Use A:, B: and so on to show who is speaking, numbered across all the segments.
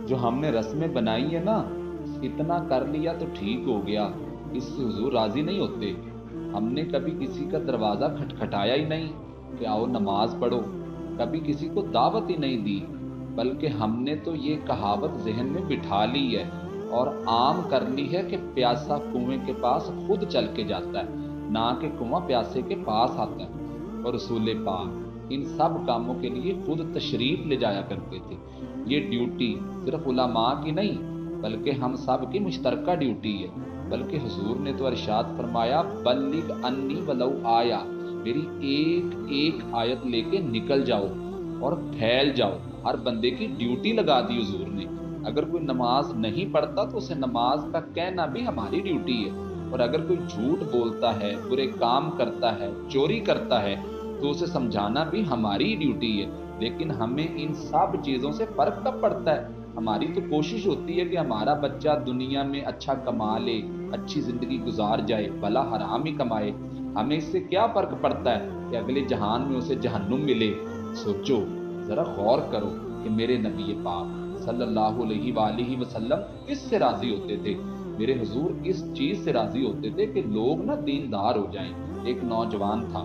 A: جو ہم نے رسمیں بنائی ہے نا، اتنا کر لیا تو ٹھیک ہو گیا، اس سے حضور راضی نہیں ہوتے۔ ہم نے کبھی کسی کا دروازہ کھٹکھٹایا ہی نہیں کہ آؤ نماز پڑھو، کبھی کسی کو دعوت ہی نہیں دی، بلکہ ہم نے تو یہ کہاوت ذہن میں بٹھا لی ہے اور عام کر لی ہے کہ پیاسا کنویں کے پاس خود چل کے جاتا ہے، نہ کہ کنواں پیاسے کے پاس آتا ہے۔ اور رسول پاک ان سب کاموں کے لیے خود تشریف لے جایا کرتے تھے۔ یہ ڈیوٹی صرف علماء کی نہیں بلکہ ہم سب کی مشترکہ ڈیوٹی ہے۔ بلکہ حضور نے تو ارشاد فرمایا، بلغ انی ولو آیا، میری ایک ایک آیت لے کے نکل جاؤ اور پھیل جاؤ۔ ہر بندے کی ڈیوٹی لگا دی حضور نے۔ اگر کوئی نماز نہیں پڑھتا تو اسے نماز کا کہنا بھی ہماری ڈیوٹی ہے، اور اگر کوئی جھوٹ بولتا ہے، برے کام کرتا ہے، چوری کرتا ہے، تو اسے سمجھانا بھی ہماری ڈیوٹی ہے۔ لیکن ہمیں ان سب چیزوں سے فرق کب پڑتا ہے؟ ہماری تو کوشش ہوتی ہے کہ ہمارا بچہ دنیا میں اچھا کما لے، اچھی زندگی گزار جائے، بھلا حرام ہی کمائے۔ ہمیں اس سے کیا فرق پڑتا ہے کہ اگلے جہان میں اسے جہنم ملے؟ سوچو، ذرا غور کرو کہ میرے نبی پاک صلی اللہ علیہ وآلہ وسلم کس سے راضی ہوتے تھے؟ میرے حضور اس چیز سے راضی ہوتے تھے کہ لوگ نا دیندار ہو جائیں۔ ایک نوجوان تھا،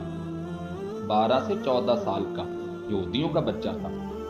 A: 12 سے 14 سال کا، یہودیوں کا بچہ تھا،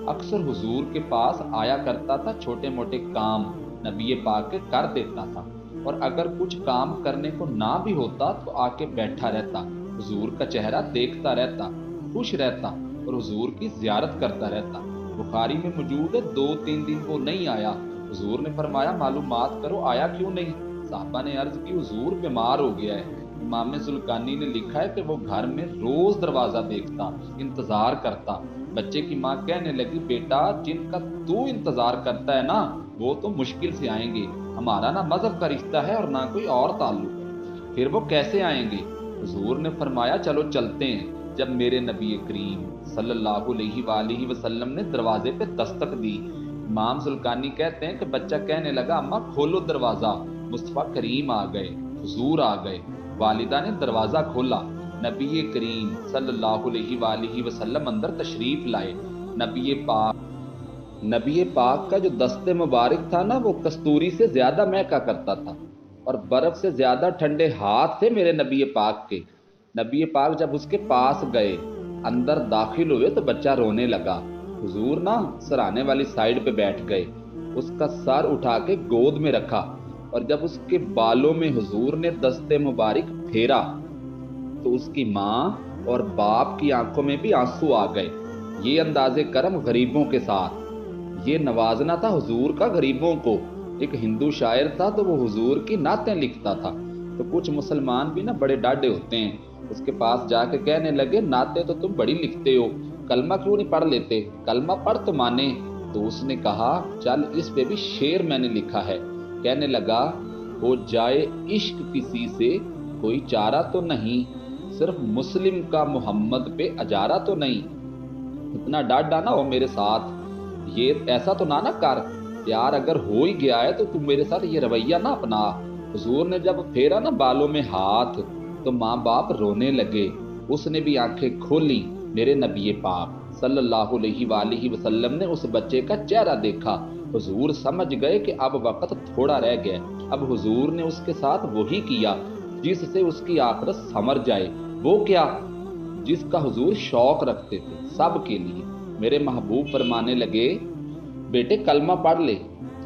A: اکثر حضور کے پاس آیا کرتا تھا، چھوٹے موٹے کام نبی پاک کے کر دیتا تھا، اور اگر کچھ کام کرنے کو نہ بھی ہوتا تو آ کے بیٹھا رہتا، حضور کا چہرہ دیکھتا رہتا، خوش رہتا اور حضور کی زیارت کرتا رہتا۔ بخاری میں موجود ہے، 2-3 دن وہ نہیں آیا۔ حضور نے فرمایا، معلومات کرو آیا کیوں نہیں؟ صحابہ نے عرض کی، حضور بیمار ہو گیا ہے۔ امام زلکانی نے لکھا ہے کہ وہ گھر میں روز دروازہ دیکھتا، انتظار کرتا۔ بچے کی ماں کہنے لگی، بیٹا جن کا تو انتظار کرتا ہے نا، وہ تو مشکل سے آئیں گے، ہمارا نہ مذہب کا رشتہ ہے اور نہ کوئی اور تعلق ہے، پھر وہ کیسے آئیں گے؟ حضور نے فرمایا، چلو چلتے ہیں۔ جب میرے نبی کریم صلی اللہ علیہ وآلہ وسلم نے دروازے پہ دستک دی، امام زلکانی کہتے ہیں کہ بچہ کہنے لگا، اماں کھولو دروازہ۔ مصطفیٰ کریم آ گئے، حضور آ گئے۔ والدہ نے دروازہ کھولا، نبی کریم صلی اللہ علیہ وآلہ وسلم اندر تشریف لائے۔ نبی پاک کا جو دست مبارک تھا نا، وہ کستوری سے زیادہ مہکا کرتا تھا، اور برف سے زیادہ ٹھنڈے ہاتھ تھے میرے نبی پاک کے۔ نبی پاک جب اس کے پاس گئے، اندر داخل ہوئے تو بچہ رونے لگا۔ حضور نا سرانے والی سائیڈ پہ بیٹھ گئے، اس کا سر اٹھا کے گود میں رکھا، اور جب اس کے بالوں میں حضور نے دست مبارک پھیرا تو اس کی ماں اور باپ کی آنکھوں میں بھی آنسو آ گئے۔ یہ انداز کرم غریبوں کے ساتھ، یہ نوازنا تھا حضور کا غریبوں کو۔ ایک ہندو شاعر تھا تو وہ حضور کی نعتیں لکھتا تھا، تو کچھ مسلمان بھی نا بڑے ڈاڈے ہوتے ہیں، اس کے پاس جا کے کہنے لگے، نعتیں تو تم بڑی لکھتے ہو، کلمہ کیوں نہیں پڑھ لیتے؟ کلمہ پڑھ تو مانے۔ تو اس نے کہا، چل اس پہ بھی شعر میں نے لکھا ہے۔ کہنے لگا، ہو جائے عشق کسی سے کوئی چارہ تو نہیں، صرف مسلم کا محمد پہ اجارہ تو نہیں۔ اتنا ڈاڈا نہ ہو میرے ساتھ، یہ ایسا تو نہ کر، پیار اگر ہو ہی گیا ہے تو تم میرے ساتھ یہ رویہ نہ اپنا۔ حضور نے جب پھیرا نا بالوں میں ہاتھ تو ماں باپ رونے لگے، اس نے بھی آنکھیں کھولی۔ میرے نبی پاک صلی اللہ علیہ وآلہ وسلم نے اس بچے کا چہرہ دیکھا، حضور سمجھ گئے کہ اب وقت تھوڑا رہ گیا۔ اب حضور نے اس کے ساتھ وہی کیا جس سے اس کی آخرت سنور جائے۔ وہ کیا؟ جس کا حضور شوق رکھتے تھے سب کے لیے۔ میرے محبوب فرمانے لگے، بیٹے کلمہ پڑھ لے۔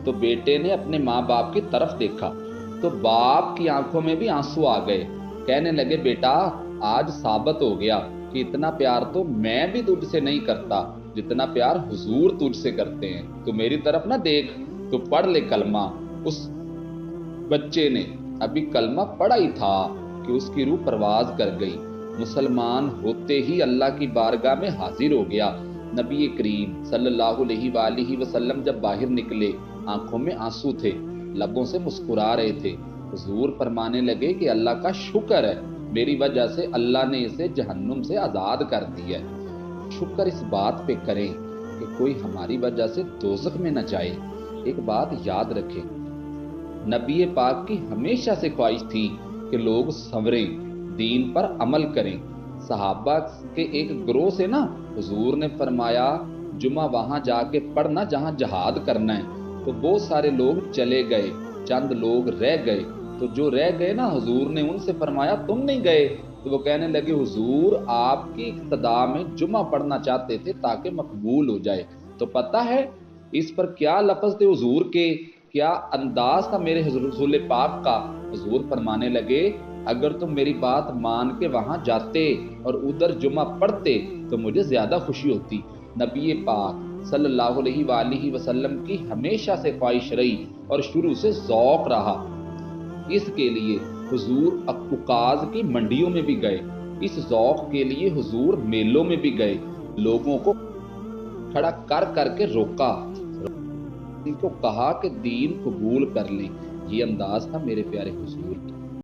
A: تو بیٹے نے اپنے ماں باپ کی طرف دیکھا تو باپ کی آنکھوں میں بھی آنسو آ گئے۔ کہنے لگے، بیٹا آج ثابت ہو گیا کہ اتنا پیار تو میں بھی تجھ سے نہیں کرتا جتنا پیار حضور تجھ سے کرتے ہیں، تو میری طرف نہ دیکھ، تو پڑھ لے کلمہ۔ اس بچے نے ابھی کلمہ پڑھا ہی تھا کہ اس کی روح پرواز کر گئی، مسلمان ہوتے ہی اللہ کی بارگاہ میں حاضر ہو گیا۔ نبی کریم صلی اللہ علیہ وآلہ وسلم جب باہر نکلے، آنکھوں میں آنسو تھے، لبوں سے مسکرا رہے تھے۔ حضور فرمانے لگے کہ اللہ کا شکر ہے، میری وجہ سے اللہ نے اسے جہنم سے آزاد کر دیا ہے۔ شکر اس بات پہ کریں کہ کوئی ہماری وجہ سے دوزخ میں نہ جائے۔ ایک بات یاد رکھیں، نبی پاک کی ہمیشہ سے خواہش تھی کہ لوگ سنوریں، دین پر عمل کریں۔ صحابہ کے ایک گروہ سے نا حضور نے فرمایا، جمعہ وہاں جا کے پڑھنا جہاں جہاد کرنا ہے، تو بہت سارے لوگ چلے گئے، چند لوگ رہ گئے، تو جو رہ گئے نا حضور نے ان سے فرمایا تم نہیں گئے؟ تو وہ کہنے لگے حضور آپ کی اقتداء میں جمعہ پڑھنا چاہتے تھے تاکہ مقبول ہو جائے۔ تو پتہ ہے اس پر کیا لفظ تھے حضور کے، کیا انداز تھا میرے رسول پاک کا؟ حضور فرمانے لگے اگر تم میری بات مان کے وہاں جاتے اور ادھر جمعہ پڑھتے تو مجھے زیادہ خوشی ہوتی۔ نبی پاک صلی اللہ علیہ وآلہ وسلم کی ہمیشہ سے خواہش رہی اور شروع سے ذوق رہا، اس کے لیے حضور عکاظ کی منڈیوں میں بھی گئے، اس ذوق کے لیے حضور میلوں میں بھی گئے، لوگوں کو کھڑا کر کر کے روکا، ان کو کہا کہ دین قبول کر لیں۔ یہ انداز تھا میرے پیارے حضور کی۔